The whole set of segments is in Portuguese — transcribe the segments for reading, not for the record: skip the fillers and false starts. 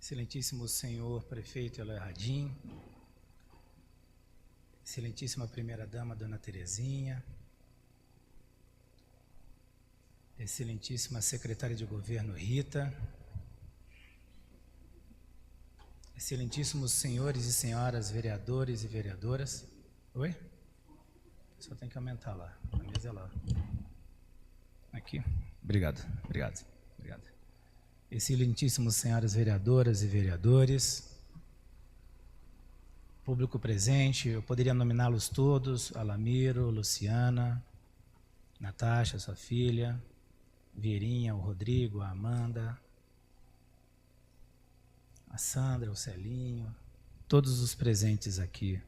Excelentíssimo senhor prefeito Eloy Radim, excelentíssima primeira-dama Dona Terezinha, excelentíssima secretária de governo Rita, excelentíssimos senhores e senhoras vereadores e vereadoras. Oi? Só tem que aumentar lá, a mesa é lá. Aqui. Obrigado. Excelentíssimos senhoras vereadoras e vereadores, público presente, eu poderia nominá-los todos: Alamiro, Luciana, Natasha, sua filha, Vieirinha, o Rodrigo, a Amanda, a Sandra, o Celinho, todos os presentes aqui,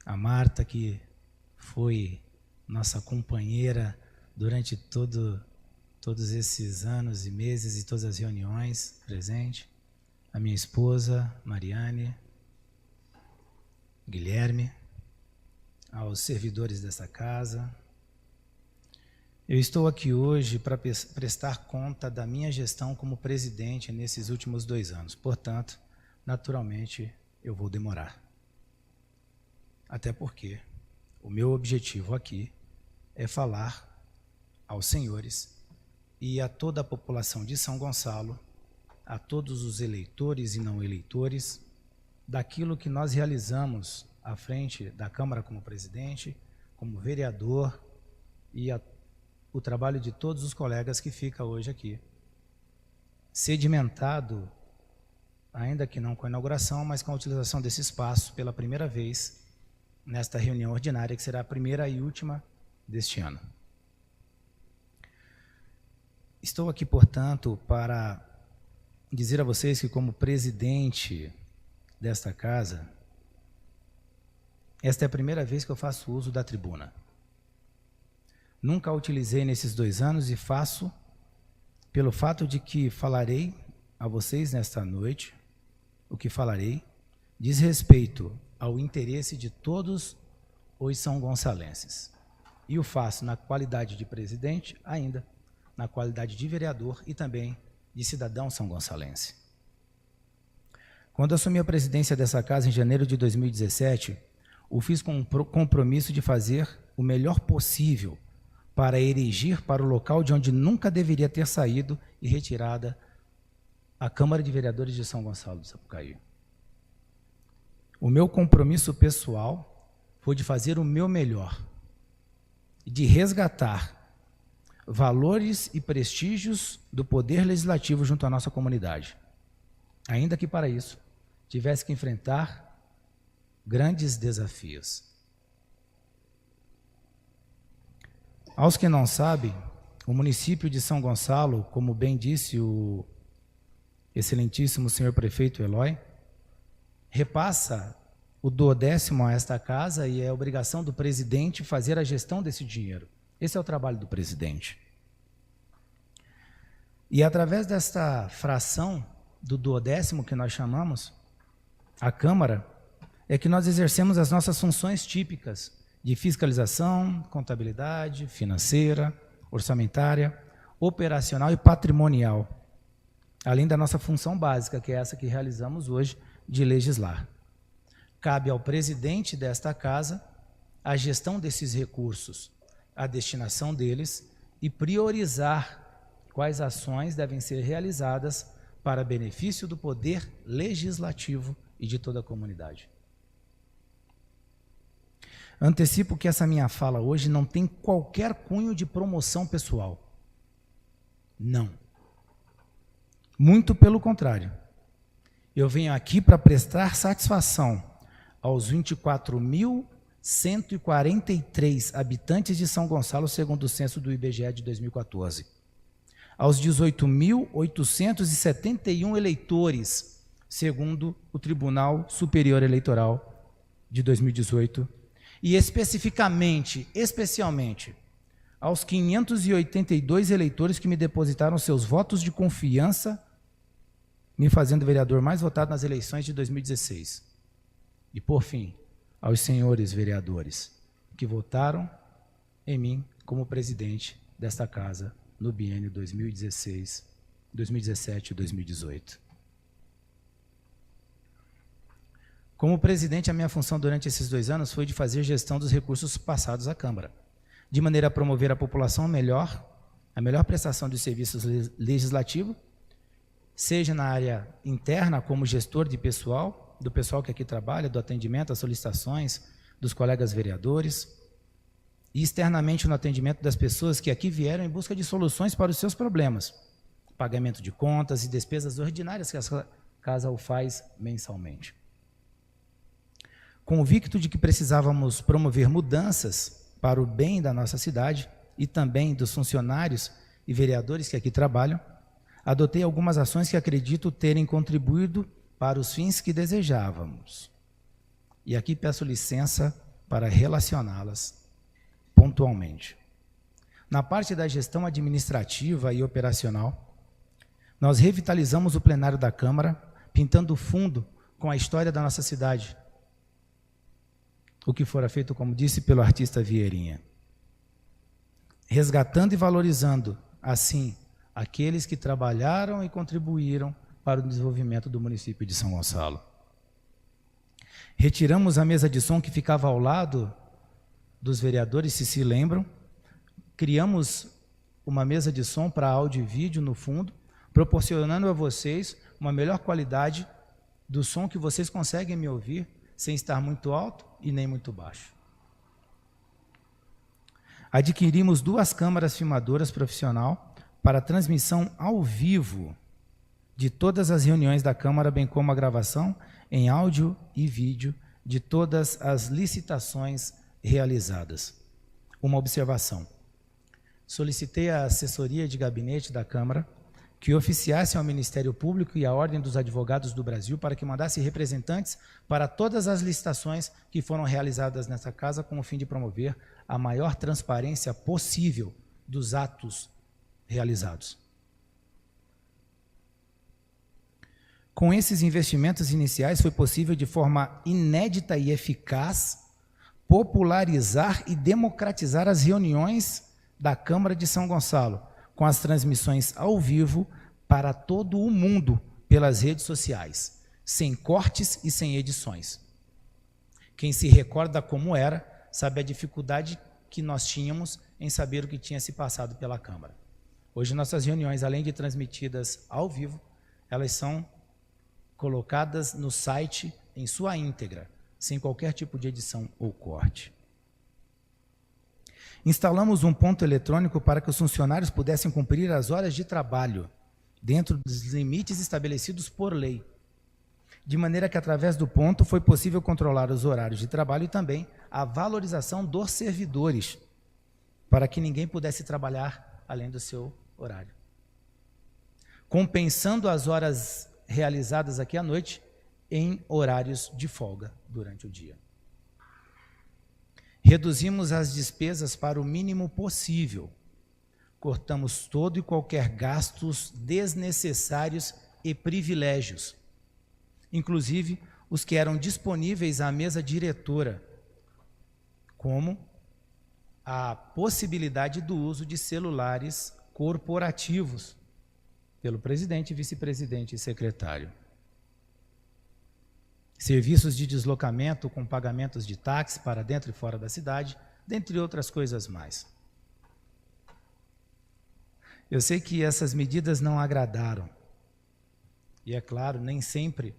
a Marta, que foi nossa companheira durante todos esses anos e meses e todas as reuniões presente, a minha esposa, Mariane, Guilherme, aos servidores dessa casa. Eu estou aqui hoje para prestar conta da minha gestão como presidente nesses últimos 2 anos. Portanto, naturalmente, eu vou demorar. Até porque o meu objetivo aqui é falar aos senhores e a toda a população de São Gonçalo, a todos os eleitores e não eleitores, daquilo que nós realizamos à frente da Câmara como presidente, como vereador, e o trabalho de todos os colegas que fica hoje aqui, sedimentado, ainda que não com a inauguração, mas com a utilização desse espaço pela primeira vez nesta reunião ordinária, que será a primeira e última deste ano. Estou aqui, portanto, para dizer a vocês que, como presidente desta casa, esta é a primeira vez que eu faço uso da tribuna. Nunca a utilizei nesses 2 anos e faço pelo fato de que falarei a vocês nesta noite. O que falarei diz respeito ao interesse de todos os são gonçalenses. E o faço na qualidade de presidente, ainda na qualidade de vereador e também de cidadão são gonçalense. Quando assumi a presidência dessa casa em janeiro de 2017, o fiz com um compromisso de fazer o melhor possível para erigir para o local de onde nunca deveria ter saído e retirada a Câmara de Vereadores de São Gonçalo do Sapucaí. O meu compromisso pessoal foi de fazer o meu melhor, de resgatar valores e prestígios do poder legislativo junto à nossa comunidade, ainda que para isso tivesse que enfrentar grandes desafios. Aos que não sabem, o município de São Gonçalo, como bem disse o excelentíssimo senhor prefeito Eloy, repassa o 12º a esta casa e é obrigação do presidente fazer a gestão desse dinheiro. Esse é o trabalho do presidente. E através desta fração do 12º que nós chamamos, a Câmara, é que nós exercemos as nossas funções típicas de fiscalização, contabilidade, financeira, orçamentária, operacional e patrimonial, além da nossa função básica, que é essa que realizamos hoje, de legislar. Cabe ao presidente desta casa a gestão desses recursos, a destinação deles e priorizar quais ações devem ser realizadas para benefício do poder legislativo e de toda a comunidade. Antecipo que essa minha fala hoje não tem qualquer cunho de promoção pessoal. Não. Muito pelo contrário. Eu venho aqui para prestar satisfação aos 24.143 habitantes de São Gonçalo, segundo o censo do IBGE de 2014. Aos 18.871 eleitores, segundo o Tribunal Superior Eleitoral de 2018, e especialmente, aos 582 eleitores que me depositaram seus votos de confiança, me fazendo vereador mais votado nas eleições de 2016. E, por fim, aos senhores vereadores que votaram em mim como presidente desta casa no biênio 2017 e 2018. Como presidente, a minha função durante esses 2 anos foi de fazer gestão dos recursos passados à Câmara, de maneira a promover à população a melhor prestação de serviços legislativos, seja na área interna, como gestor de pessoal, do pessoal que aqui trabalha, do atendimento às solicitações dos colegas vereadores, e externamente no atendimento das pessoas que aqui vieram em busca de soluções para os seus problemas, pagamento de contas e despesas ordinárias que a casa o faz mensalmente. Convicto de que precisávamos promover mudanças para o bem da nossa cidade e também dos funcionários e vereadores que aqui trabalham, adotei algumas ações que acredito terem contribuído para os fins que desejávamos. E aqui peço licença para relacioná-las pontualmente. Na parte da gestão administrativa e operacional, nós revitalizamos o plenário da Câmara, pintando fundo com a história da nossa cidade, o que fora feito, como disse, pelo artista Vieirinha. Resgatando e valorizando, assim, aqueles que trabalharam e contribuíram para o desenvolvimento do município de São Gonçalo. Retiramos a mesa de som que ficava ao lado dos vereadores, se lembram. Criamos uma mesa de som para áudio e vídeo no fundo, proporcionando a vocês uma melhor qualidade do som que vocês conseguem me ouvir, sem estar muito alto e nem muito baixo. Adquirimos 2 câmaras filmadoras profissional para transmissão ao vivo de todas as reuniões da Câmara, bem como a gravação em áudio e vídeo de todas as licitações realizadas. Uma observação. Solicitei à assessoria de gabinete da Câmara que oficiasse ao Ministério Público e à Ordem dos Advogados do Brasil para que mandasse representantes para todas as licitações que foram realizadas nessa casa, com o fim de promover a maior transparência possível dos atos realizados. Com esses investimentos iniciais, foi possível, de forma inédita e eficaz, popularizar e democratizar as reuniões da Câmara de São Gonçalo, com as transmissões ao vivo para todo o mundo pelas redes sociais, sem cortes e sem edições. Quem se recorda como era, sabe a dificuldade que nós tínhamos em saber o que tinha se passado pela Câmara. Hoje, nossas reuniões, além de transmitidas ao vivo, elas são colocadas no site em sua íntegra, sem qualquer tipo de edição ou corte. Instalamos um ponto eletrônico para que os funcionários pudessem cumprir as horas de trabalho dentro dos limites estabelecidos por lei, de maneira que, através do ponto, foi possível controlar os horários de trabalho e também a valorização dos servidores, para que ninguém pudesse trabalhar além do seu horário. Compensando as horas realizadas aqui à noite em horários de folga durante o dia. Reduzimos as despesas para o mínimo possível. Cortamos todo e qualquer gastos desnecessários e privilégios, inclusive os que eram disponíveis à mesa diretora, como a possibilidade do uso de celulares corporativos pelo presidente, vice-presidente e secretário. Serviços de deslocamento com pagamentos de táxi para dentro e fora da cidade, dentre outras coisas mais. Eu sei que essas medidas não agradaram. E é claro, nem sempre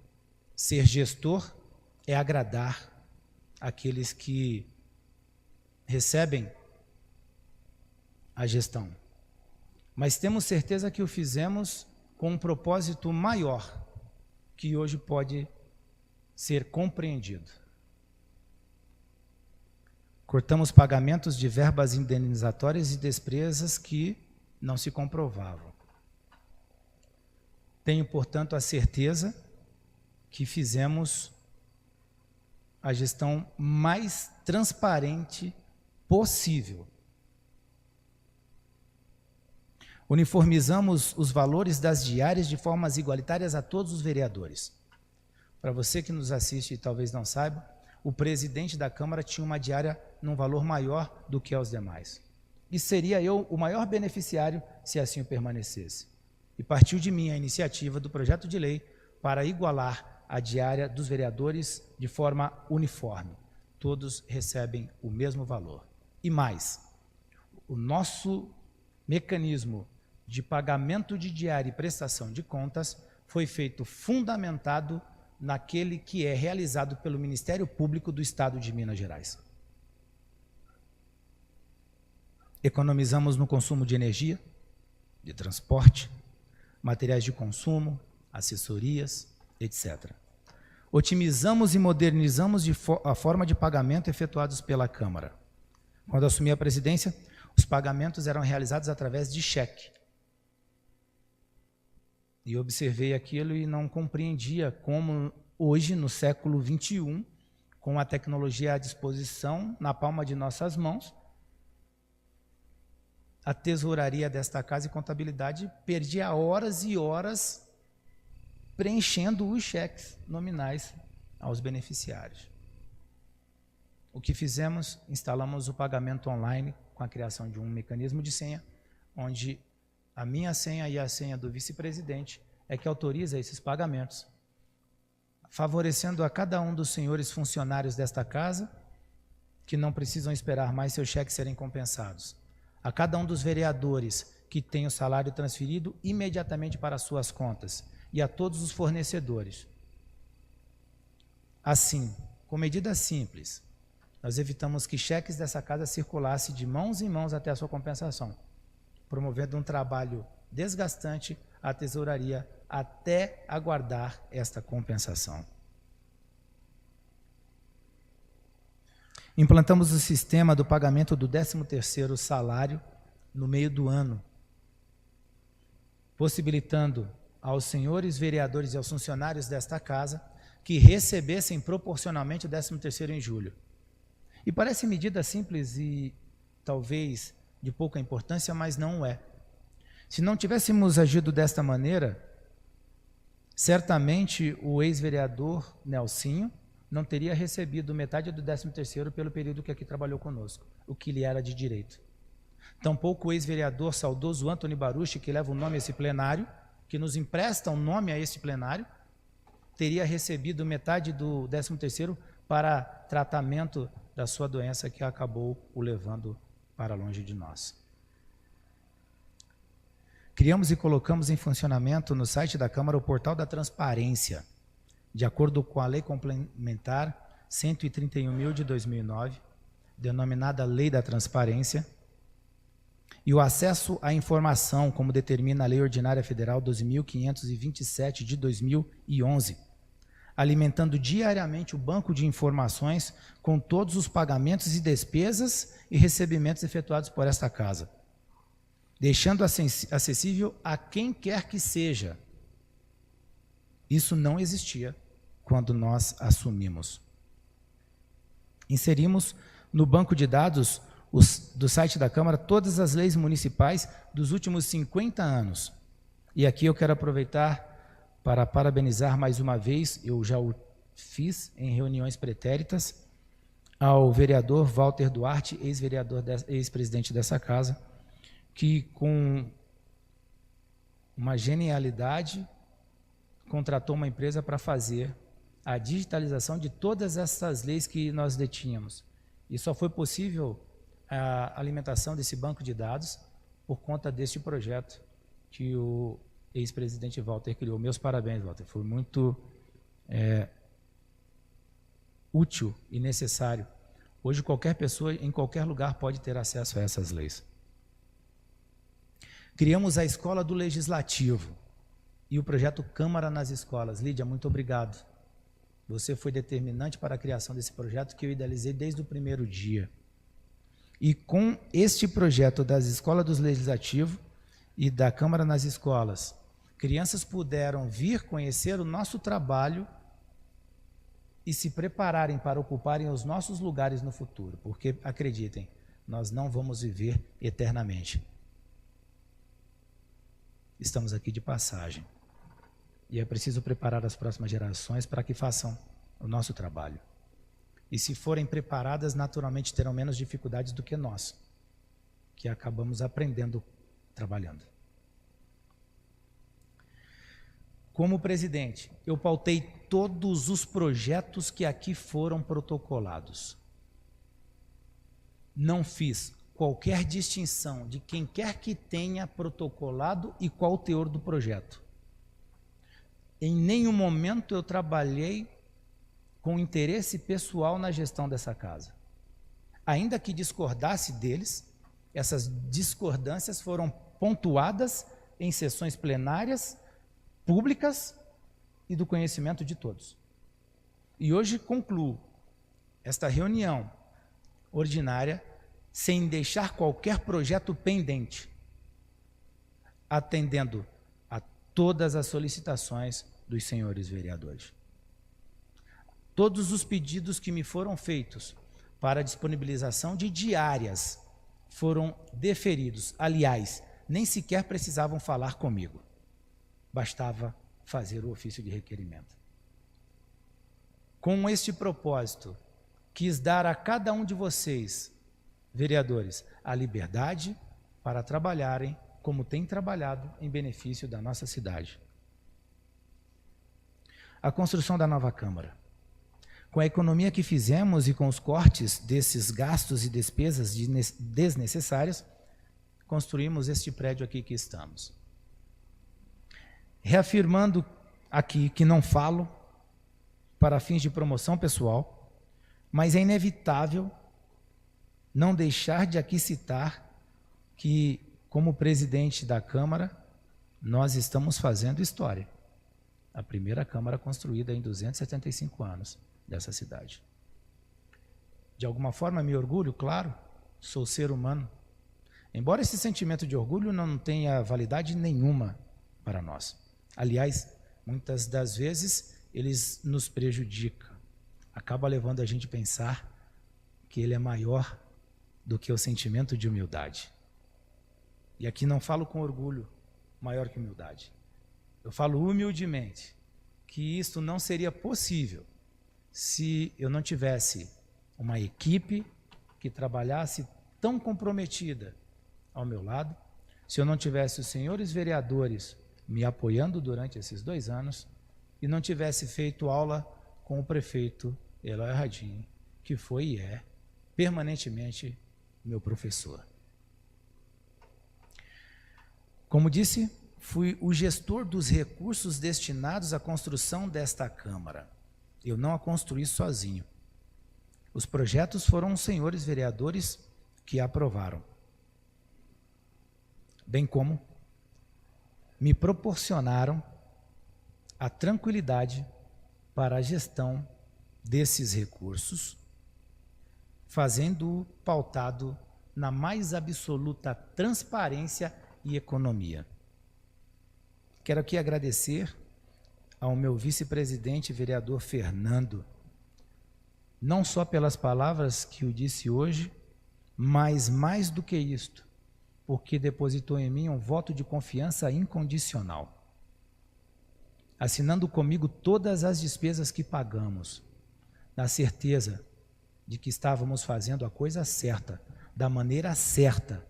ser gestor é agradar aqueles que recebem a gestão. Mas temos certeza que o fizemos com um propósito maior, que hoje pode ser compreendido. Cortamos pagamentos de verbas indenizatórias e despesas que não se comprovavam. Tenho, portanto, a certeza que fizemos a gestão mais transparente possível. Uniformizamos os valores das diárias de formas igualitárias a todos os vereadores. Para você que nos assiste e talvez não saiba, o presidente da Câmara tinha uma diária num valor maior do que aos demais. E seria eu o maior beneficiário se assim o permanecesse. E partiu de mim a iniciativa do projeto de lei para igualar a diária dos vereadores de forma uniforme. Todos recebem o mesmo valor. E mais, o nosso mecanismo de pagamento de diária e prestação de contas foi feito fundamentado naquele que é realizado pelo Ministério Público do Estado de Minas Gerais. Economizamos no consumo de energia, de transporte, materiais de consumo, assessorias, etc. Otimizamos e modernizamos a forma de pagamento efetuados pela Câmara. Quando assumi a presidência, os pagamentos eram realizados através de cheque. E observei aquilo e não compreendia como hoje, no século XXI, com a tecnologia à disposição, na palma de nossas mãos, a tesouraria desta casa e contabilidade perdia horas e horas preenchendo os cheques nominais aos beneficiários. O que fizemos? Instalamos o pagamento online com a criação de um mecanismo de senha, onde a minha senha e a senha do vice-presidente é que autoriza esses pagamentos, favorecendo a cada um dos senhores funcionários desta casa, que não precisam esperar mais seus cheques serem compensados, a cada um dos vereadores que tem o salário transferido imediatamente para as suas contas, e a todos os fornecedores. Assim, com medidas simples, nós evitamos que cheques dessa casa circulassem de mãos em mãos até a sua compensação, promovendo um trabalho desgastante à tesouraria até aguardar esta compensação. Implantamos o sistema do pagamento do 13º salário no meio do ano, possibilitando aos senhores vereadores e aos funcionários desta casa que recebessem proporcionalmente o 13º em julho. E parece medida simples e talvez de pouca importância, mas não é. Se não tivéssemos agido desta maneira, certamente o ex-vereador Nelsinho não teria recebido metade do 13º pelo período que aqui trabalhou conosco, o que lhe era de direito. Tampouco o ex-vereador saudoso Antony Baruch, que leva o nome a esse plenário, que nos empresta um nome a este plenário, teria recebido metade do 13º para tratamento da sua doença que acabou o levando para longe de nós. Criamos e colocamos em funcionamento no site da Câmara o portal da transparência, de acordo com a Lei Complementar 131.000 de 2009, denominada Lei da Transparência, e o acesso à informação, como determina a Lei Ordinária Federal 12.527 de 2011, alimentando diariamente o banco de informações com todos os pagamentos e despesas e recebimentos efetuados por esta casa, deixando acessível a quem quer que seja. Isso não existia quando nós assumimos. Inserimos no banco de dados do site da Câmara todas as leis municipais dos últimos 50 anos. E aqui eu quero aproveitar para parabenizar mais uma vez, eu já o fiz em reuniões pretéritas, ao vereador Walter Duarte, ex-presidente dessa casa, que com uma genialidade contratou uma empresa para fazer a digitalização de todas essas leis que nós detínhamos. E só foi possível a alimentação desse banco de dados por conta deste projeto que o ex-presidente Walter criou. Meus parabéns, Walter. Foi muito útil e necessário. Hoje qualquer pessoa, em qualquer lugar, pode ter acesso a essas leis. Criamos a Escola do Legislativo e o projeto Câmara nas Escolas. Lídia, muito obrigado. Você foi determinante para a criação desse projeto que eu idealizei desde o primeiro dia. E com este projeto das Escolas do Legislativo e da Câmara nas Escolas, crianças puderam vir conhecer o nosso trabalho e se prepararem para ocuparem os nossos lugares no futuro, porque, acreditem, nós não vamos viver eternamente. Estamos aqui de passagem. E é preciso preparar as próximas gerações para que façam o nosso trabalho. E se forem preparadas, naturalmente terão menos dificuldades do que nós, que acabamos aprendendo trabalhando. Como presidente, eu pautei todos os projetos que aqui foram protocolados. Não fiz qualquer distinção de quem quer que tenha protocolado e qual o teor do projeto. Em nenhum momento eu trabalhei com interesse pessoal na gestão dessa casa. Ainda que discordasse deles, essas discordâncias foram pontuadas em sessões plenárias, públicas e do conhecimento de todos. E hoje concluo esta reunião ordinária sem deixar qualquer projeto pendente, atendendo a todas as solicitações dos senhores vereadores. Todos os pedidos que me foram feitos para a disponibilização de diárias foram deferidos. Aliás, nem sequer precisavam falar comigo. Bastava fazer o ofício de requerimento. Com este propósito, quis dar a cada um de vocês, vereadores, a liberdade para trabalharem como têm trabalhado em benefício da nossa cidade. A construção da nova Câmara. Com a economia que fizemos e com os cortes desses gastos e despesas desnecessárias, construímos este prédio aqui que estamos. Reafirmando aqui que não falo para fins de promoção pessoal, mas é inevitável não deixar de aqui citar que, como presidente da Câmara, nós estamos fazendo história. A primeira Câmara construída em 275 anos dessa cidade. De alguma forma me orgulho, claro, sou ser humano. Embora esse sentimento de orgulho não tenha validade nenhuma para nós. Aliás, muitas das vezes eles nos prejudicam. Acaba levando a gente a pensar que ele é maior do que o sentimento de humildade. E aqui não falo com orgulho maior que humildade. Eu falo humildemente que isto não seria possível se eu não tivesse uma equipe que trabalhasse tão comprometida ao meu lado, se eu não tivesse os senhores vereadores me apoiando durante esses 2 anos e não tivesse feito aula com o prefeito Eloy Radin, que foi e é permanentemente meu professor. Como disse, fui o gestor dos recursos destinados à construção desta Câmara. Eu não a construí sozinho. Os projetos foram os senhores vereadores que aprovaram, bem como me proporcionaram a tranquilidade para a gestão desses recursos, fazendo-o pautado na mais absoluta transparência e economia. Quero aqui agradecer ao meu vice-presidente, vereador Fernando, não só pelas palavras que o disse hoje, mas mais do que isto, porque depositou em mim um voto de confiança incondicional, assinando comigo todas as despesas que pagamos, na certeza de que estávamos fazendo a coisa certa, da maneira certa,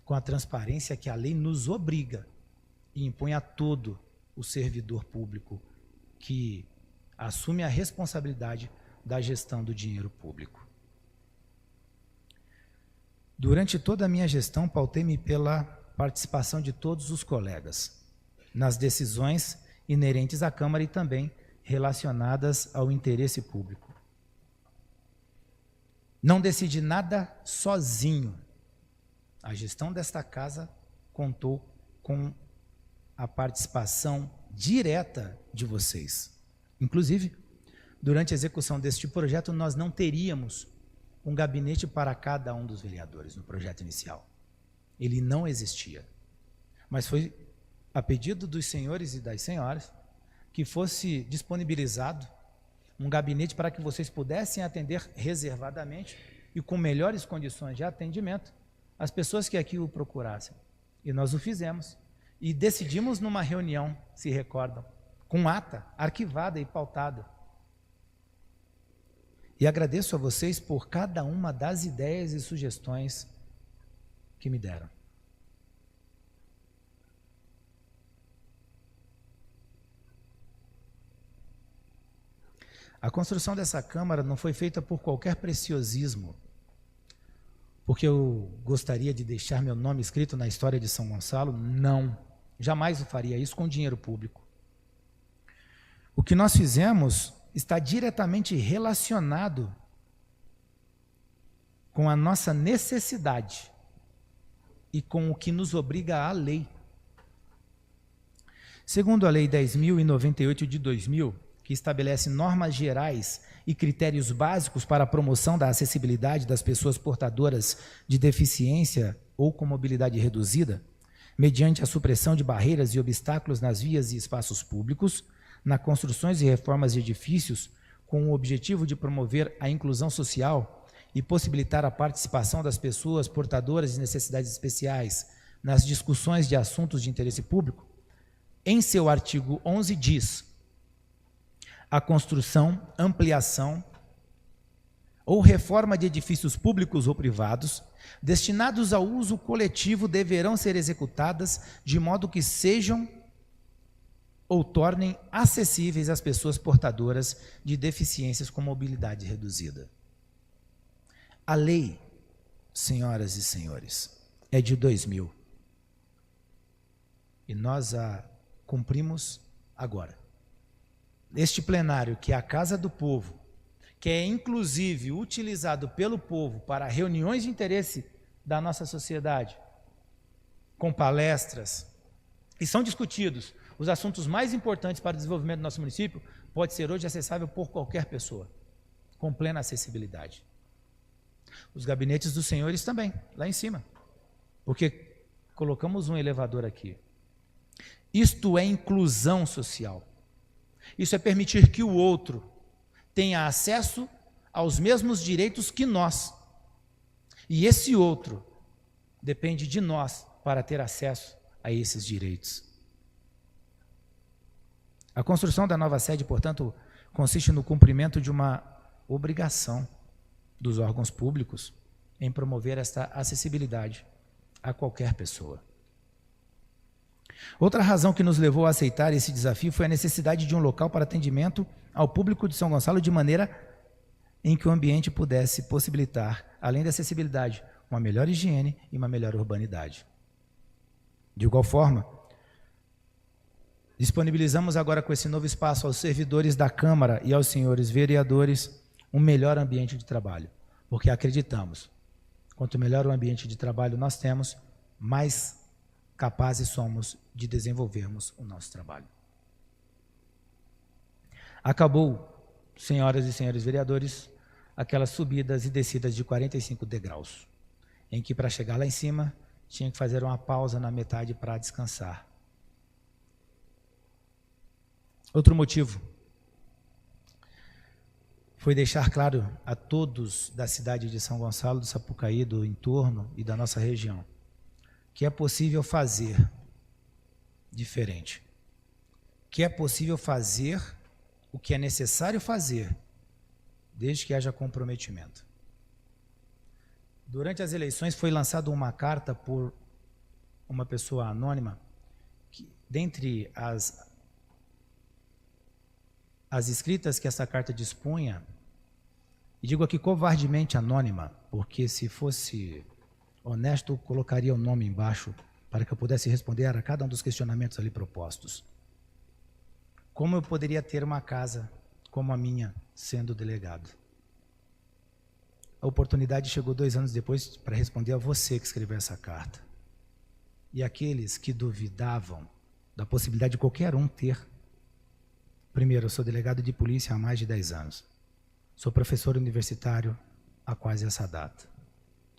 com a transparência que a lei nos obriga e impõe a todo o servidor público que assume a responsabilidade da gestão do dinheiro público. Durante toda a minha gestão, pautei-me pela participação de todos os colegas nas decisões inerentes à Câmara e também relacionadas ao interesse público. Não decidi nada sozinho. A gestão desta casa contou com a participação direta de vocês. Inclusive, durante a execução deste projeto, nós não teríamos um gabinete para cada um dos vereadores no projeto inicial. Ele não existia. Mas foi a pedido dos senhores e das senhoras que fosse disponibilizado um gabinete para que vocês pudessem atender reservadamente e com melhores condições de atendimento as pessoas que aqui o procurassem. E nós o fizemos. E decidimos numa reunião, se recordam, com ata arquivada e pautada. E agradeço a vocês por cada uma das ideias e sugestões que me deram. A construção dessa Câmara não foi feita por qualquer preciosismo, porque eu gostaria de deixar meu nome escrito na história de São Gonçalo. Não, jamais eu faria isso com dinheiro público. O que nós fizemos está diretamente relacionado com a nossa necessidade e com o que nos obriga a lei. Segundo a Lei 10.098 de 2000, que estabelece normas gerais e critérios básicos para a promoção da acessibilidade das pessoas portadoras de deficiência ou com mobilidade reduzida, mediante a supressão de barreiras e obstáculos nas vias e espaços públicos, na construções e reformas de edifícios, com o objetivo de promover a inclusão social e possibilitar a participação das pessoas portadoras de necessidades especiais nas discussões de assuntos de interesse público, em seu artigo 11 diz: a construção, ampliação ou reforma de edifícios públicos ou privados destinados ao uso coletivo deverão ser executadas de modo que sejam ou tornem acessíveis às pessoas portadoras de deficiências com mobilidade reduzida. A lei, senhoras e senhores, é de 2000 e nós a cumprimos agora. Este plenário, que é a Casa do Povo, que é inclusive utilizado pelo povo para reuniões de interesse da nossa sociedade, com palestras, e são discutidos os assuntos mais importantes para o desenvolvimento do nosso município, pode ser hoje acessável por qualquer pessoa, com plena acessibilidade. Os gabinetes dos senhores também, lá em cima, porque colocamos um elevador aqui. Isto é inclusão social. Isso é permitir que o outro tenha acesso aos mesmos direitos que nós. E esse outro depende de nós para ter acesso a esses direitos. A construção da nova sede, portanto, consiste no cumprimento de uma obrigação dos órgãos públicos em promover esta acessibilidade a qualquer pessoa. Outra razão que nos levou a aceitar esse desafio foi a necessidade de um local para atendimento ao público de São Gonçalo de maneira em que o ambiente pudesse possibilitar, além da acessibilidade, uma melhor higiene e uma melhor urbanidade. De igual forma, disponibilizamos agora com esse novo espaço aos servidores da Câmara e aos senhores vereadores um melhor ambiente de trabalho, porque acreditamos, quanto melhor o ambiente de trabalho nós temos, mais capazes somos de desenvolvermos o nosso trabalho. Acabou, senhoras e senhores vereadores, aquelas subidas e descidas de 45 degraus, em que para chegar lá em cima tinha que fazer uma pausa na metade para descansar. Outro motivo foi deixar claro a todos da cidade de São Gonçalo, do Sapucaí, do entorno e da nossa região, que é possível fazer diferente, que é possível fazer o que é necessário fazer, desde que haja comprometimento. Durante as eleições foi lançada uma carta por uma pessoa anônima, que, dentre as escritas que essa carta dispunha, e digo aqui covardemente anônima, porque se fosse honesto, colocaria o nome embaixo para que eu pudesse responder a cada um dos questionamentos ali propostos. Como eu poderia ter uma casa como a minha, sendo delegado? A oportunidade chegou 2 anos depois para responder a você que escreveu essa carta. E aqueles que duvidavam da possibilidade de qualquer um ter. Primeiro, eu sou delegado de polícia há mais de 10 anos. Sou professor universitário há quase essa data.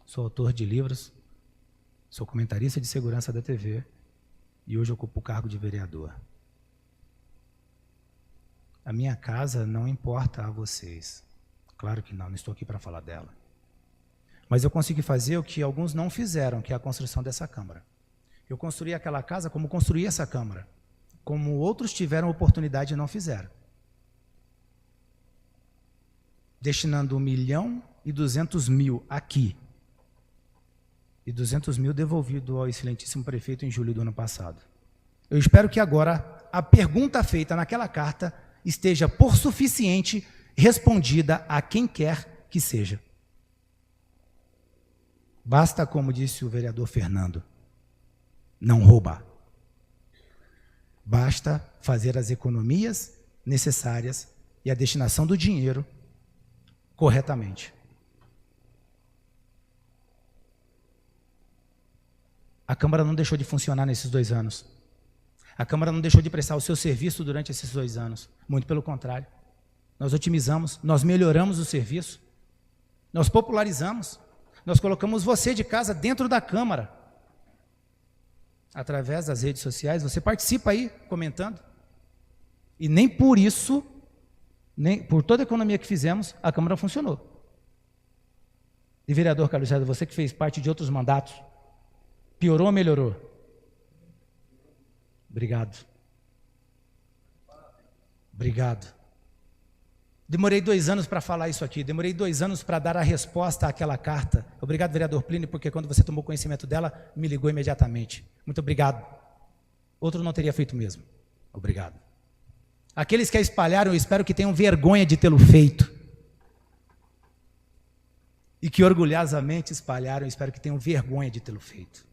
Sou autor de livros, sou comentarista de segurança da TV e hoje ocupo o cargo de vereador. A minha casa não importa a vocês. Claro que não estou aqui para falar dela. Mas eu consegui fazer o que alguns não fizeram, que é a construção dessa Câmara. Eu construí aquela casa como construí essa Câmara, como outros tiveram oportunidade e não fizeram. Destinando 1.200.000 aqui, e 200 mil devolvido ao excelentíssimo prefeito em julho do ano passado. Eu espero que agora a pergunta feita naquela carta esteja por suficiente respondida a quem quer que seja. Basta, como disse o vereador Fernando, não roubar. Basta fazer as economias necessárias e a destinação do dinheiro corretamente. A Câmara não deixou de funcionar nesses 2 anos. A Câmara não deixou de prestar o seu serviço durante esses 2 anos. Muito pelo contrário. Nós otimizamos, nós melhoramos o serviço, nós popularizamos, nós colocamos você de casa dentro da Câmara. Através das redes sociais, você participa aí, comentando. E nem por isso, nem por toda a economia que fizemos, a Câmara funcionou. E vereador Carlos César, você que fez parte de outros mandatos, piorou ou melhorou? Obrigado. Obrigado. Demorei 2 anos para falar isso aqui, demorei 2 anos para dar a resposta àquela carta. Obrigado, vereador Plínio, porque quando você tomou conhecimento dela, me ligou imediatamente. Muito obrigado. Outro não teria feito mesmo. Obrigado. Aqueles que a espalharam, eu espero que tenham vergonha de tê-lo feito. E que orgulhosamente espalharam, eu espero que tenham vergonha de tê-lo feito.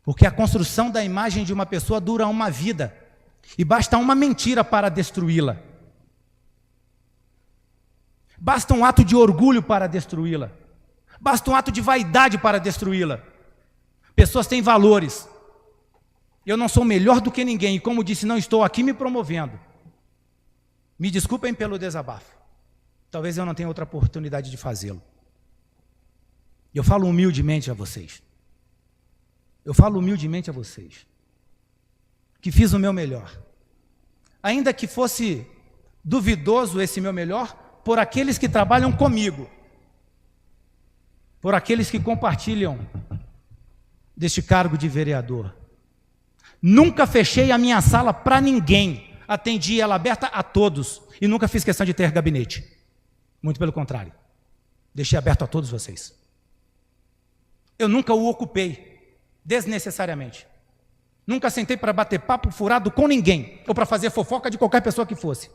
Porque a construção da imagem de uma pessoa dura uma vida. E basta uma mentira para destruí-la. Basta um ato de orgulho para destruí-la. Basta um ato de vaidade para destruí-la. Pessoas têm valores. Eu não sou melhor do que ninguém. E como disse, não estou aqui me promovendo. Me desculpem pelo desabafo. Talvez eu não tenha outra oportunidade de fazê-lo. Eu falo humildemente a vocês. Eu falo humildemente a vocês. Que fiz o meu melhor. Ainda que fosse duvidoso esse meu melhor, por aqueles que trabalham comigo, por aqueles que compartilham deste cargo de vereador. Nunca fechei a minha sala para ninguém, atendi ela aberta a todos e nunca fiz questão de ter gabinete. Muito pelo contrário, deixei aberto a todos vocês. Eu nunca o ocupei desnecessariamente. Nunca sentei para bater papo furado com ninguém ou para fazer fofoca de qualquer pessoa que fosse.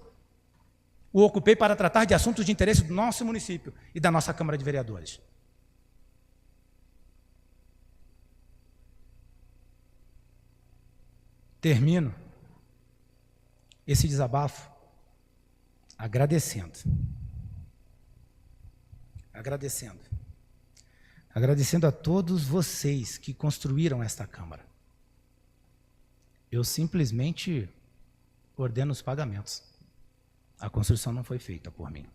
O ocupei para tratar de assuntos de interesse do nosso município e da nossa Câmara de Vereadores. Termino esse desabafo agradecendo a todos vocês que construíram esta Câmara. Eu simplesmente ordeno os pagamentos. A construção não foi feita por mim.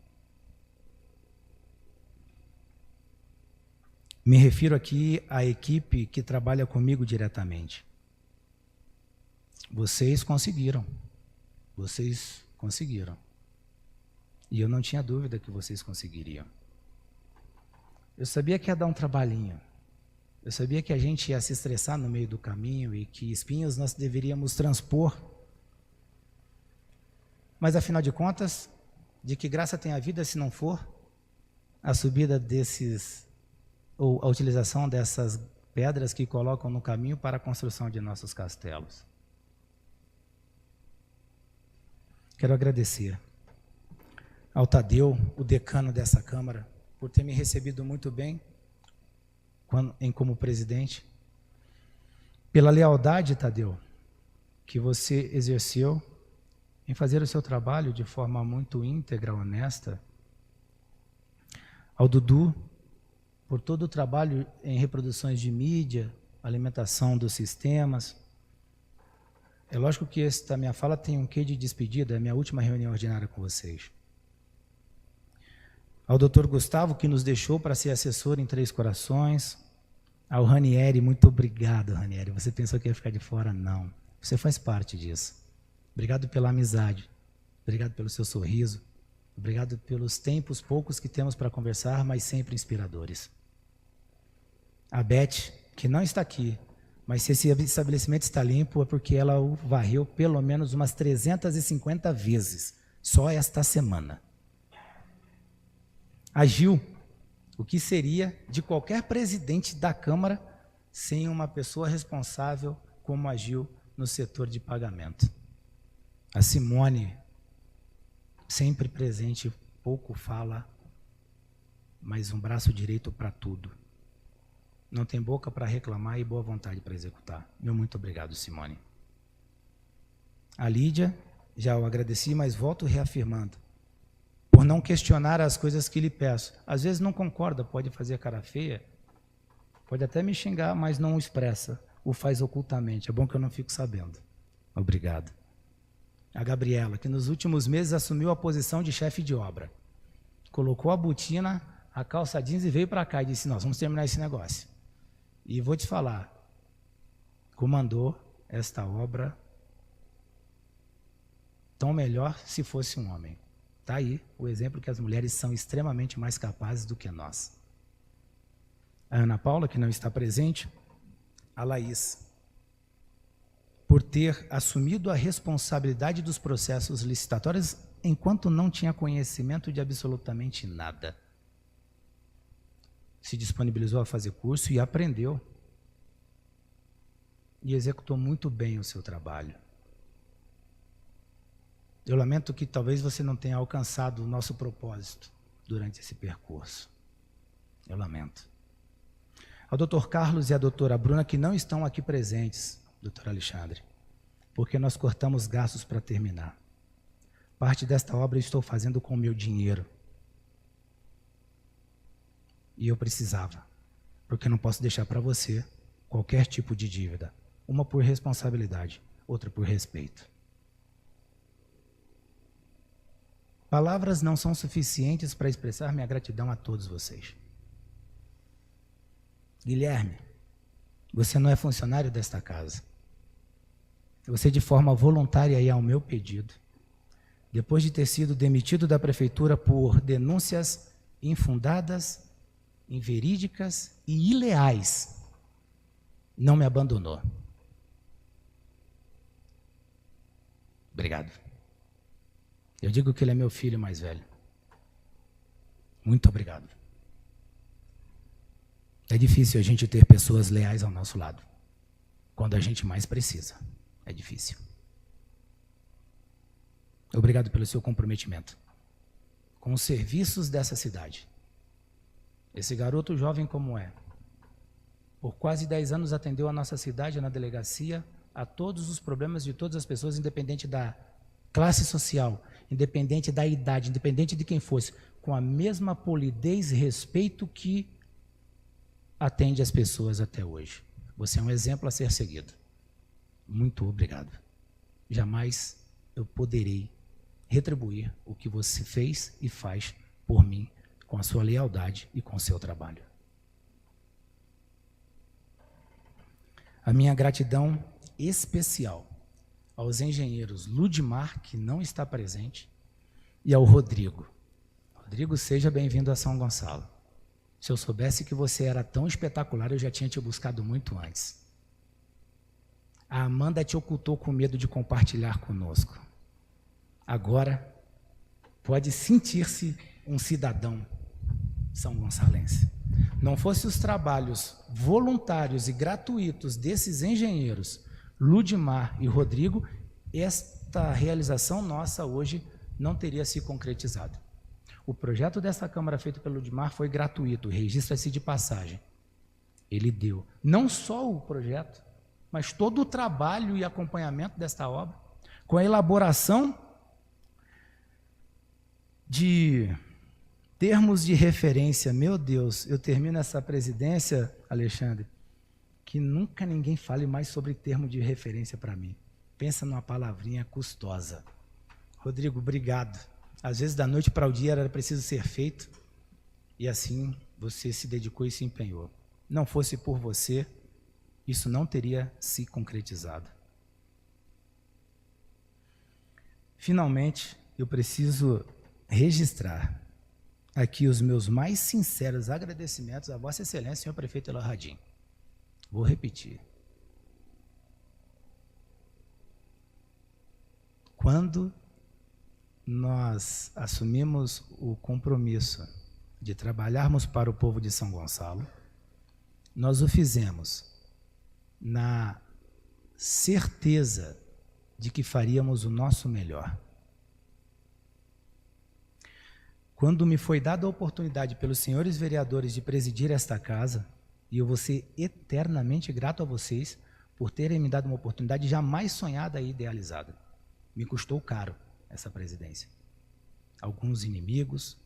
Me refiro aqui à equipe que trabalha comigo diretamente. Vocês conseguiram. Vocês conseguiram. E eu não tinha dúvida que vocês conseguiriam. Eu sabia que ia dar um trabalhinho. Eu sabia que a gente ia se estressar no meio do caminho e que espinhos nós deveríamos transpor. Mas, afinal de contas, de que graça tem a vida se não for a subida desses, ou a utilização dessas pedras que colocam no caminho para a construção de nossos castelos? Quero agradecer ao Tadeu, o decano dessa Câmara, por ter me recebido muito bem como presidente, pela lealdade, Tadeu, que você exerceu em fazer o seu trabalho de forma muito íntegra, honesta. Ao Dudu, por todo o trabalho em reproduções de mídia, alimentação dos sistemas. É lógico que esta minha fala tem um quê de despedida, é a minha última reunião ordinária com vocês. Ao Dr. Gustavo, que nos deixou para ser assessor em Três Corações. Ao Ranieri, muito obrigado, Ranieri. Você pensou que ia ficar de fora? Não. Você faz parte disso. Obrigado pela amizade, obrigado pelo seu sorriso, obrigado pelos tempos poucos que temos para conversar, mas sempre inspiradores. A Beth, que não está aqui, mas se esse estabelecimento está limpo é porque ela o varreu pelo menos umas 350 vezes, só esta semana. A Gil, o que seria de qualquer presidente da Câmara sem uma pessoa responsável como a Gil no setor de pagamento? A Simone, sempre presente pouco fala, mas um braço direito para tudo. Não tem boca para reclamar e boa vontade para executar. Meu muito obrigado, Simone. A Lídia, já o agradeci, mas volto reafirmando, por não questionar as coisas que lhe peço. Às vezes não concorda, pode fazer cara feia, pode até me xingar, mas não o expressa, o faz ocultamente. É bom que eu não fico sabendo. Obrigado. A Gabriela, que nos últimos meses assumiu a posição de chefe de obra. Colocou a botina, a calça jeans e veio para cá e disse, nós vamos terminar esse negócio. E vou te falar, comandou esta obra tão melhor se fosse um homem. Está aí o exemplo que as mulheres são extremamente mais capazes do que nós. A Ana Paula, que não está presente, a Laís, por ter assumido a responsabilidade dos processos licitatórios enquanto não tinha conhecimento de absolutamente nada. Se disponibilizou a fazer curso e aprendeu. E executou muito bem o seu trabalho. Eu lamento que talvez você não tenha alcançado o nosso propósito durante esse percurso. Eu lamento. Ao Dr. Carlos e à doutora Bruna, que não estão aqui presentes, Dr. Alexandre, porque nós cortamos gastos para terminar. Parte desta obra eu estou fazendo com o meu dinheiro. E eu precisava, porque não posso deixar para você qualquer tipo de dívida. Uma por responsabilidade, outra por respeito. Palavras não são suficientes para expressar minha gratidão a todos vocês. Guilherme, você não é funcionário desta casa. Você, de forma voluntária e ao meu pedido, depois de ter sido demitido da prefeitura por denúncias infundadas, inverídicas e ileais, não me abandonou. Obrigado. Eu digo que ele é meu filho mais velho. Muito obrigado. É difícil a gente ter pessoas leais ao nosso lado, quando a gente mais precisa. É difícil. Obrigado pelo seu comprometimento com os serviços dessa cidade. Esse garoto jovem como é, por quase 10 anos atendeu a nossa cidade na delegacia a todos os problemas de todas as pessoas, independente da classe social, independente da idade, independente de quem fosse, com a mesma polidez e respeito que atende as pessoas até hoje. Você é um exemplo a ser seguido. Muito obrigado. Jamais eu poderei retribuir o que você fez e faz por mim, com a sua lealdade e com o seu trabalho. A minha gratidão especial aos engenheiros Ludmar, que não está presente, e ao Rodrigo. Rodrigo, seja bem-vindo a São Gonçalo. Se eu soubesse que você era tão espetacular, eu já tinha te buscado muito antes. A Amanda te ocultou com medo de compartilhar conosco. Agora, pode sentir-se um cidadão são gonçalense. Não fosse os trabalhos voluntários e gratuitos desses engenheiros, Ludmar e Rodrigo, esta realização nossa hoje não teria se concretizado. O projeto dessa Câmara feito pelo Ludmar foi gratuito, registra-se de passagem. Ele deu não só o projeto, mas todo o trabalho e acompanhamento desta obra, com a elaboração de termos de referência. Meu Deus, eu termino essa presidência, Alexandre, que nunca ninguém fale mais sobre termo de referência para mim. Pensa numa palavrinha custosa. Rodrigo, obrigado. Às vezes, da noite para o dia, era preciso ser feito, e assim você se dedicou e se empenhou. Não fosse por você, isso não teria se concretizado. Finalmente, eu preciso registrar aqui os meus mais sinceros agradecimentos a Vossa Excelência, senhor prefeito Eloy Radim. Vou repetir. Quando nós assumimos o compromisso de trabalharmos para o povo de São Gonçalo, nós o fizemos na certeza de que faríamos o nosso melhor. Quando me foi dada a oportunidade pelos senhores vereadores de presidir esta casa, e eu vou ser eternamente grato a vocês por terem me dado uma oportunidade jamais sonhada e idealizada. Me custou caro essa presidência. Alguns inimigos,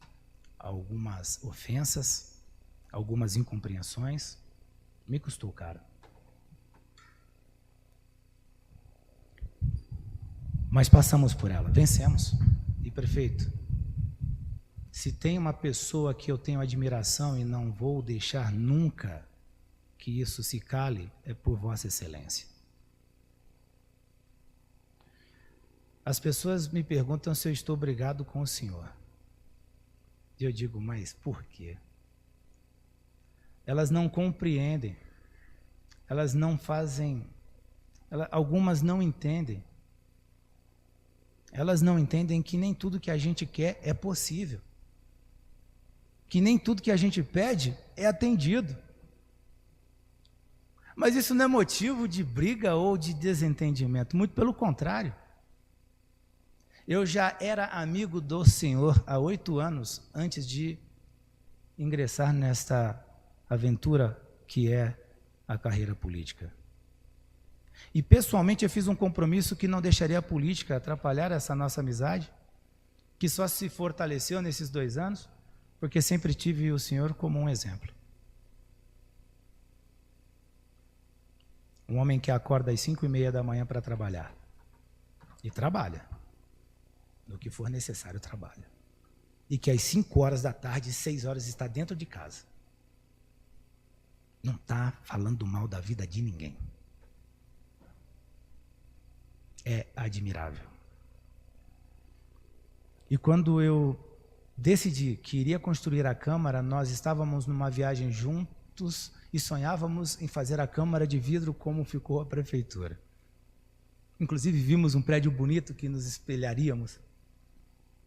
algumas ofensas, algumas incompreensões, me custou caro. Mas passamos por ela, vencemos. E prefeito, se tem uma pessoa que eu tenho admiração e não vou deixar nunca que isso se cale, é por Vossa Excelência. As pessoas me perguntam se eu estou brigado com o senhor. E eu digo, mas por quê? Elas não compreendem, elas não fazem, algumas não entendem. Elas não entendem que nem tudo que a gente quer é possível. Que nem tudo que a gente pede é atendido. Mas isso não é motivo de briga ou de desentendimento, muito pelo contrário. Eu já era amigo do senhor há 8 anos antes de ingressar nesta aventura que é a carreira política. E pessoalmente eu fiz um compromisso que não deixaria a política atrapalhar essa nossa amizade, que só se fortaleceu nesses 2 anos, porque sempre tive o senhor como um exemplo. Um homem que acorda às 5h30 da manhã para trabalhar. E trabalha. No que for necessário, trabalha. E que às 5 horas da tarde, 6 horas, está dentro de casa. Não está falando mal da vida de ninguém. É admirável. E quando eu decidi que iria construir a Câmara, nós estávamos numa viagem juntos e sonhávamos em fazer a Câmara de vidro como ficou a prefeitura. Inclusive vimos um prédio bonito que nos espelharíamos.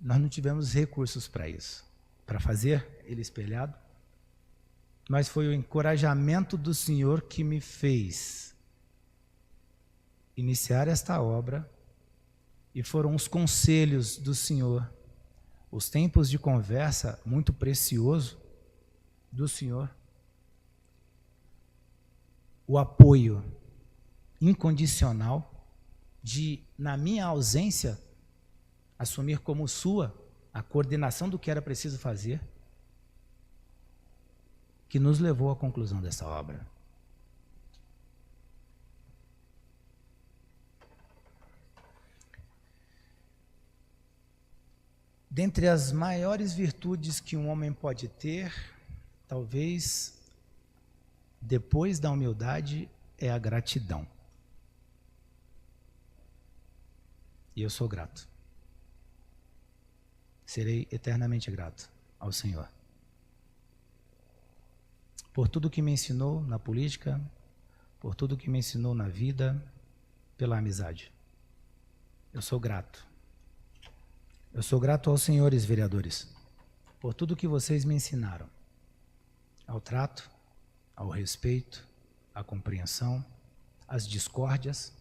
Nós não tivemos recursos para isso, para fazer ele espelhado, mas foi o encorajamento do Senhor que me fez iniciar esta obra, e foram os conselhos do Senhor, os tempos de conversa muito precioso do Senhor, o apoio incondicional de, na minha ausência, assumir como sua a coordenação do que era preciso fazer, que nos levou à conclusão dessa obra. Dentre as maiores virtudes que um homem pode ter, talvez, depois da humildade, é a gratidão. E eu sou grato. Serei eternamente grato ao Senhor. Por tudo que me ensinou na política, por tudo que me ensinou na vida, pela amizade. Eu sou grato. Eu sou grato aos senhores vereadores, por tudo que vocês me ensinaram. Ao trato, ao respeito, à compreensão, às discórdias,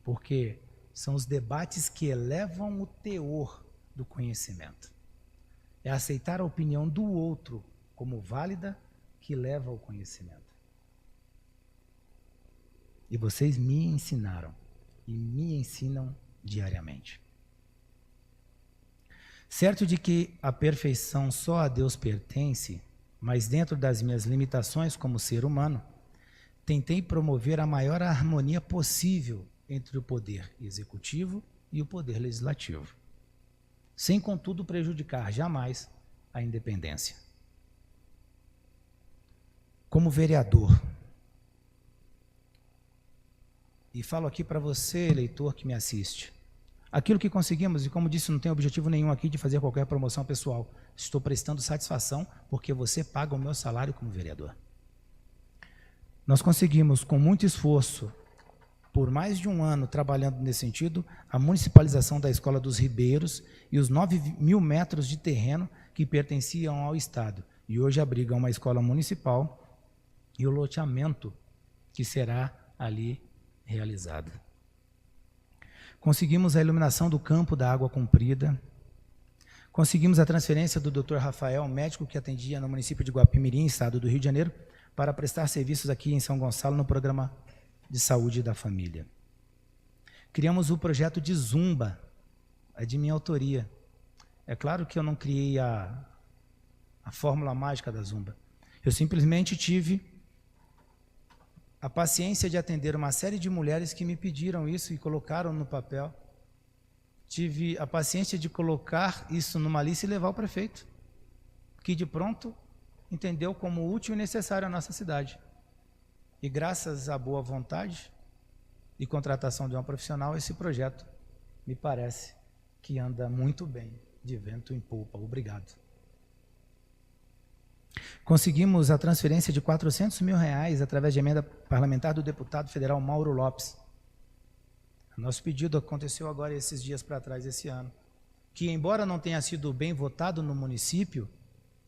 porque são os debates que elevam o teor do conhecimento. É aceitar a opinião do outro como válida que leva ao conhecimento. E vocês me ensinaram e me ensinam diariamente. Certo de que a perfeição só a Deus pertence, mas dentro das minhas limitações como ser humano, tentei promover a maior harmonia possível entre o poder executivo e o poder legislativo, sem contudo prejudicar jamais a independência. Como vereador, e falo aqui para você, eleitor que me assiste, aquilo que conseguimos, e como disse, não tenho objetivo nenhum aqui de fazer qualquer promoção pessoal. Estou prestando satisfação porque você paga o meu salário como vereador. Nós conseguimos, com muito esforço, por mais de 1 ano trabalhando nesse sentido, a municipalização da Escola dos Ribeiros e os 9.000 metros de terreno que pertenciam ao Estado. E hoje abrigam uma escola municipal e o loteamento que será ali realizado. Conseguimos a iluminação do campo da Água Comprida, Conseguimos a transferência do Dr. Rafael, médico que atendia no município de Guapimirim, estado do Rio de Janeiro, para prestar serviços aqui em São Gonçalo no programa de saúde da família. Criamos o projeto de Zumba, é de minha autoria. É claro que eu não criei a fórmula mágica da Zumba. Eu simplesmente tive a paciência de atender uma série de mulheres que me pediram isso e colocaram no papel. Tive a paciência de colocar isso numa lista e levar ao prefeito, que de pronto entendeu como útil e necessário à nossa cidade. E graças à boa vontade e contratação de uma profissional, esse projeto me parece que anda muito bem, de vento em polpa. Obrigado. Conseguimos a transferência de R$400 mil através de emenda parlamentar do deputado federal Mauro Lopes. Nosso pedido aconteceu agora esses dias para trás, esse ano, que embora não tenha sido bem votado no município,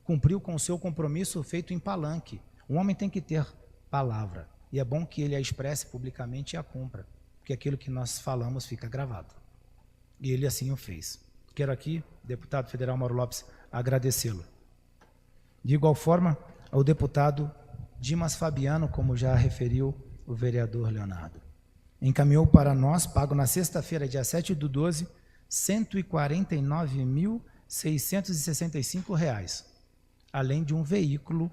cumpriu com o seu compromisso feito em palanque. Um homem tem que ter palavra, e é bom que ele a expresse publicamente e a cumpra, porque aquilo que nós falamos fica gravado. E ele assim o fez. Quero aqui, deputado federal Mauro Lopes, agradecê-lo. De igual forma, ao deputado Dimas Fabiano, como já referiu o vereador Leonardo. Encaminhou para nós, pago na sexta-feira, dia 7/12, R$ 149.665, além de um veículo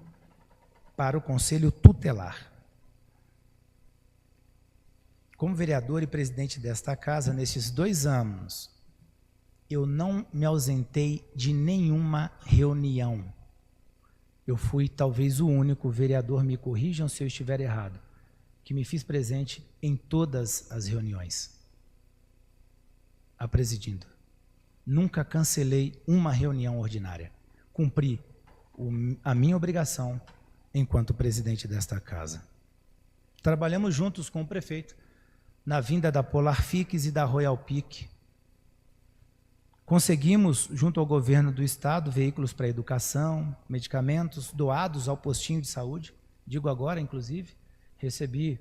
para o Conselho Tutelar. Como vereador e presidente desta casa, nesses 2 anos, eu não me ausentei de nenhuma reunião. Eu fui talvez o único vereador, me corrijam se eu estiver errado, que me fiz presente em todas as reuniões, a presidindo. Nunca cancelei uma reunião ordinária. Cumpri a minha obrigação enquanto presidente desta casa. Trabalhamos juntos com o prefeito na vinda da Polar Fix e da Royal Peak. Conseguimos, junto ao governo do estado, veículos para educação, medicamentos doados ao postinho de saúde. Digo agora, inclusive, recebi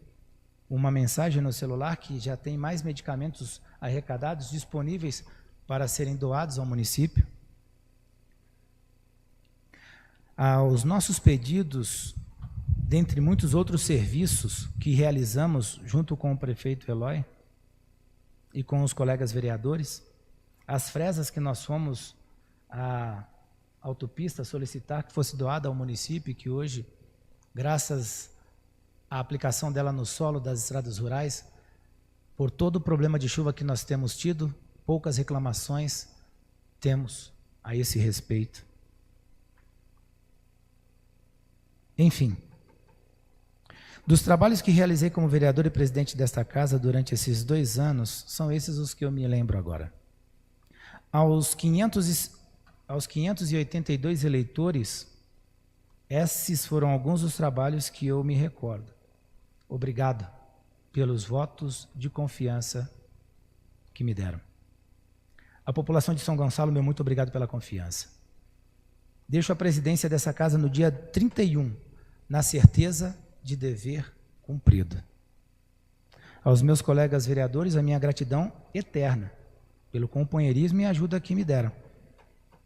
uma mensagem no celular que já tem mais medicamentos arrecadados disponíveis para serem doados ao município. Aos nossos pedidos, dentre muitos outros serviços que realizamos junto com o prefeito Eloy e com os colegas vereadores, as fresas que nós fomos à autopista solicitar que fosse doada ao município, que hoje, graças à aplicação dela no solo das estradas rurais, por todo o problema de chuva que nós temos tido, poucas reclamações temos a esse respeito. Enfim, dos trabalhos que realizei como vereador e presidente desta casa durante esses 2 anos, são esses os que eu me lembro agora. Aos 582 eleitores, esses foram alguns dos trabalhos que eu me recordo. Obrigado pelos votos de confiança que me deram. A população de São Gonçalo, meu muito obrigado pela confiança. Deixo a presidência dessa casa no dia 31, na certeza de dever cumprido. Aos meus colegas vereadores, a minha gratidão eterna pelo companheirismo e ajuda que me deram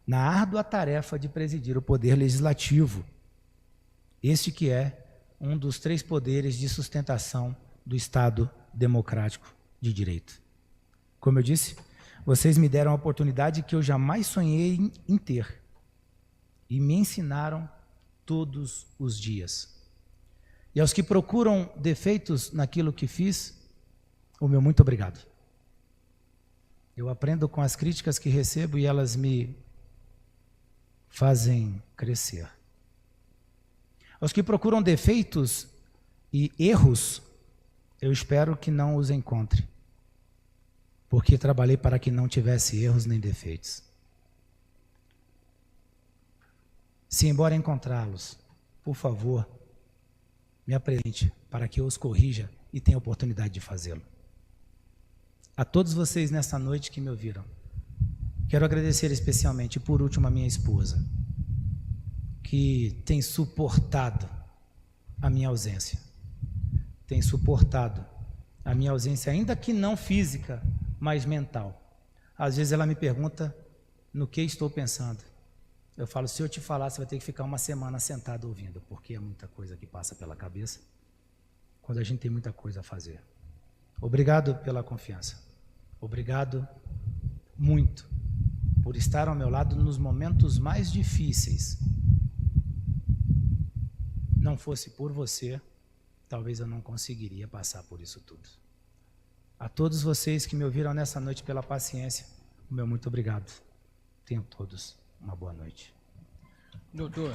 na árdua tarefa de presidir o Poder Legislativo, este que é um dos 3 poderes de sustentação do Estado Democrático de Direito. Como eu disse, vocês me deram a oportunidade que eu jamais sonhei em ter e me ensinaram todos os dias. E aos que procuram defeitos naquilo que fiz, o meu muito obrigado. Eu aprendo com as críticas que recebo e elas me fazem crescer. Aos que procuram defeitos e erros, eu espero que não os encontre, porque trabalhei para que não tivesse erros nem defeitos. Se embora encontrá-los, por favor, me apresente para que eu os corrija e tenha oportunidade de fazê-lo. A todos vocês nesta noite que me ouviram, quero agradecer especialmente, por último, a minha esposa, que tem suportado a minha ausência. Tem suportado a minha ausência, ainda que não física, mas mental. Às vezes ela me pergunta no que estou pensando. Eu falo, se eu te falar, você vai ter que ficar uma semana sentado ouvindo, porque é muita coisa que passa pela cabeça, quando a gente tem muita coisa a fazer. Obrigado pela confiança. Obrigado muito por estar ao meu lado nos momentos mais difíceis. Não fosse por você, talvez eu não conseguiria passar por isso tudo. A todos vocês que me ouviram nessa noite pela paciência, o meu muito obrigado. Tenham todos uma boa noite. Doutor.